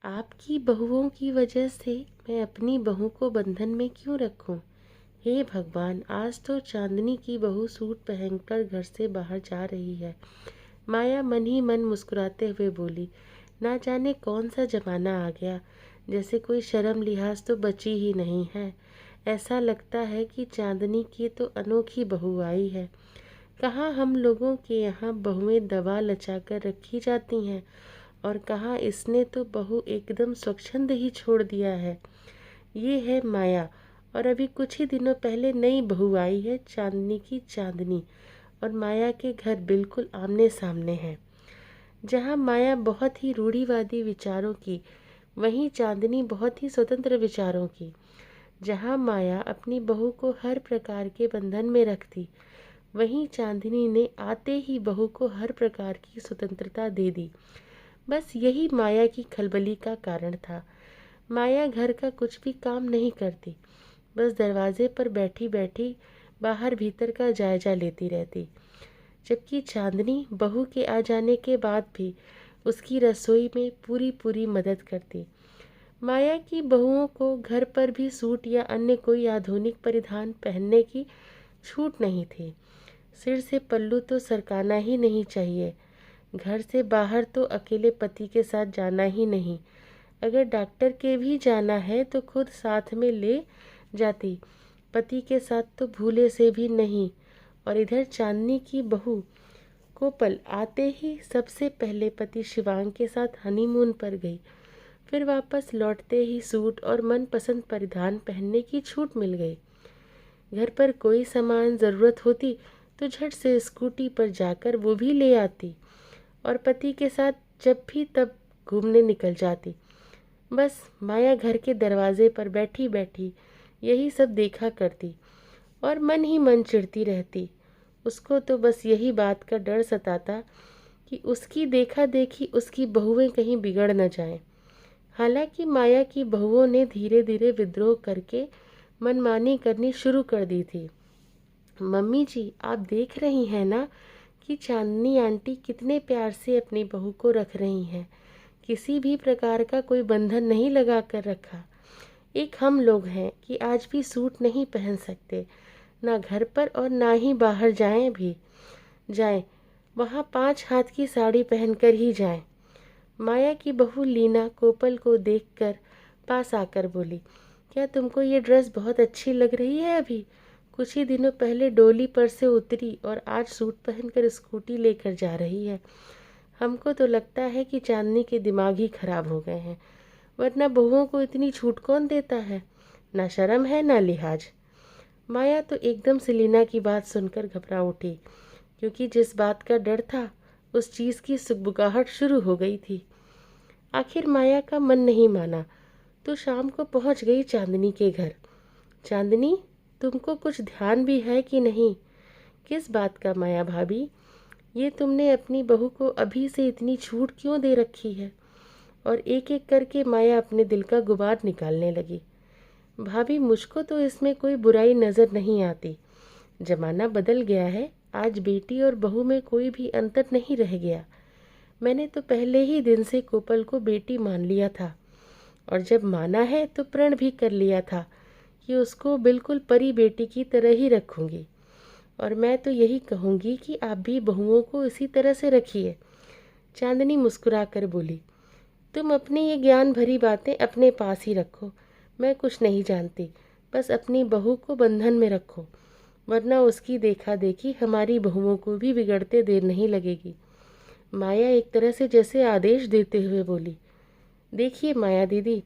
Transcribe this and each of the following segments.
आपकी बहुओं की वजह से मैं अपनी बहू को बंधन में क्यों रखूं? हे भगवान, आज तो चांदनी की बहू सूट पहनकर घर से बाहर जा रही है। माया मन ही मन मुस्कुराते हुए बोली, ना जाने कौन सा जमाना आ गया, जैसे कोई शर्म लिहाज तो बची ही नहीं है। ऐसा लगता है कि चांदनी की तो अनोखी बहू आई है। कहाँ हम लोगों के यहाँ बहुएं दबा लचा कर रखी जाती हैं, और कहाँ इसने तो बहू एकदम स्वच्छंद ही छोड़ दिया है। ये है माया। और अभी कुछ ही दिनों पहले नई बहू आई है, चांदनी की चांदनी। और माया के घर बिल्कुल आमने सामने हैं। जहाँ माया बहुत ही रूढ़िवादी विचारों की, वहीं चांदनी बहुत ही स्वतंत्र विचारों की। जहाँ माया अपनी बहू को हर प्रकार के बंधन में रखती, वहीं चांदनी ने आते ही बहू को हर प्रकार की स्वतंत्रता दे दी। बस यही माया की खलबली का कारण था। माया घर का कुछ भी काम नहीं करती, बस दरवाजे पर बैठी बैठी बाहर भीतर का जायजा लेती रहती। जबकि चांदनी बहू के आ जाने के बाद भी उसकी रसोई में पूरी पूरी मदद करती। माया की बहुओं को घर पर भी सूट या अन्य कोई आधुनिक परिधान पहनने की छूट नहीं थी। सिर से पल्लू तो सरकाना ही नहीं चाहिए। घर से बाहर तो अकेले पति के साथ जाना ही नहीं। अगर डॉक्टर के भी जाना है तो खुद साथ में ले जाती, पति के साथ तो भूले से भी नहीं। और इधर चांदनी की बहू कोपल आते ही सबसे पहले पति शिवांग के साथ हनीमून पर गई। फिर वापस लौटते ही सूट और मनपसंद परिधान पहनने की छूट मिल गई। घर पर कोई सामान ज़रूरत होती तो झट से स्कूटी पर जाकर वो भी ले आती, और पति के साथ जब भी तब घूमने निकल जाती। बस माया घर के दरवाजे पर बैठी बैठी यही सब देखा करती और मन ही मन चिढ़ती रहती। उसको तो बस यही बात का डर सताता कि उसकी देखा देखी उसकी बहुएं कहीं बिगड़ न जाएं। हालांकि माया की बहुओं ने धीरे धीरे विद्रोह करके मनमानी करनी शुरू कर दी थी। मम्मी जी, आप देख रही हैं ना कि चांदनी आंटी कितने प्यार से अपनी बहू को रख रही हैं। किसी भी प्रकार का कोई बंधन नहीं लगा कर रखा। एक हम लोग हैं कि आज भी सूट नहीं पहन सकते, ना घर पर और ना ही बाहर जाएं, वहाँ 5 हाथ की साड़ी पहनकर ही जाएं। माया की बहू लीना कोपल को देखकर पास आकर बोली, क्या तुमको ये ड्रेस बहुत अच्छी लग रही है? अभी कुछ ही दिनों पहले डोली पर से उतरी और आज सूट पहनकर स्कूटी लेकर जा रही है। हमको तो लगता है कि चांदनी के दिमाग ही खराब हो गए हैं, वरना बहुओं को इतनी छूट कौन देता है? ना शर्म है ना लिहाज। माया तो एकदम से लीना की बात सुनकर घबरा उठी, क्योंकि जिस बात का डर था उस चीज़ की सुगबुगाहट शुरू हो गई थी। आखिर माया का मन नहीं माना तो शाम को पहुंच गई चांदनी के घर। चांदनी, तुमको कुछ ध्यान भी है कि नहीं? किस बात का माया भाभी? ये तुमने अपनी बहू को अभी से इतनी छूट क्यों दे रखी है? और एक एक करके माया अपने दिल का गुबार निकालने लगी। भाभी, मुझको तो इसमें कोई बुराई नज़र नहीं आती। जमाना बदल गया है, आज बेटी और बहू में कोई भी अंतर नहीं रह गया। मैंने तो पहले ही दिन से कोपल को बेटी मान लिया था, और जब माना है तो प्रण भी कर लिया था कि उसको बिल्कुल परी बेटी की तरह ही रखूंगी। और मैं तो यही कहूँगी कि आप भी बहुओं को इसी तरह से रखिए। चांदनी मुस्कुरा कर बोली, तुम अपनी ये ज्ञान भरी बातें अपने पास ही रखो। मैं कुछ नहीं जानती, बस अपनी बहू को बंधन में रखो, वरना उसकी देखा देखी हमारी बहुओं को भी बिगड़ते देर नहीं लगेगी। माया एक तरह से जैसे आदेश देते हुए बोली, देखिए माया दीदी,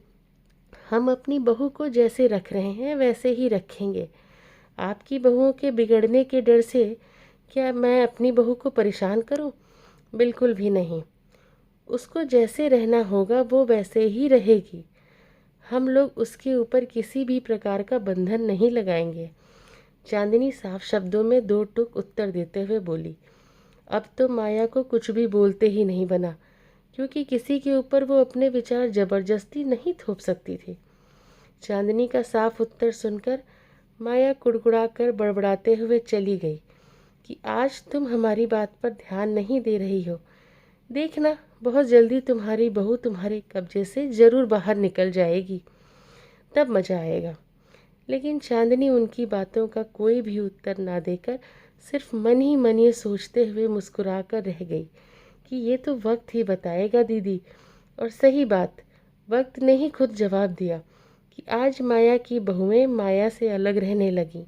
हम अपनी बहू को जैसे रख रहे हैं वैसे ही रखेंगे। आपकी बहुओं के बिगड़ने के डर से क्या मैं अपनी बहू को परेशान करूं? बिल्कुल भी नहीं। उसको जैसे रहना होगा वो वैसे ही रहेगी। हम लोग उसके ऊपर किसी भी प्रकार का बंधन नहीं लगाएंगे। चांदनी साफ शब्दों में दो टूक उत्तर देते हुए बोली। अब तो माया को कुछ भी बोलते ही नहीं बना, क्योंकि किसी के ऊपर वो अपने विचार जबरदस्ती नहीं थोप सकती थी। चांदनी का साफ उत्तर सुनकर माया कुड़कुड़ाकर बड़बड़ाते हुए चली गई कि आज तुम हमारी बात पर ध्यान नहीं दे रही हो। देखना, बहुत जल्दी तुम्हारी बहू तुम्हारे कब्जे से ज़रूर बाहर निकल जाएगी, तब मज़ा आएगा। लेकिन चांदनी उनकी बातों का कोई भी उत्तर ना देकर सिर्फ मन ही मन ये सोचते हुए मुस्कुरा कर रह गई कि ये तो वक्त ही बताएगा दीदी। और सही बात, वक्त ने ही खुद जवाब दिया कि आज माया की बहुएं माया से अलग रहने लगीं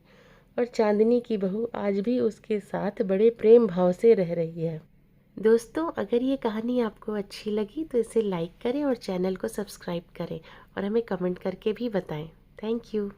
और चांदनी की बहू आज भी उसके साथ बड़े प्रेम भाव से रह रही है। दोस्तों, अगर ये कहानी आपको अच्छी लगी तो इसे लाइक करें और चैनल को सब्सक्राइब करें और हमें कमेंट करके भी बताएं। Thank you.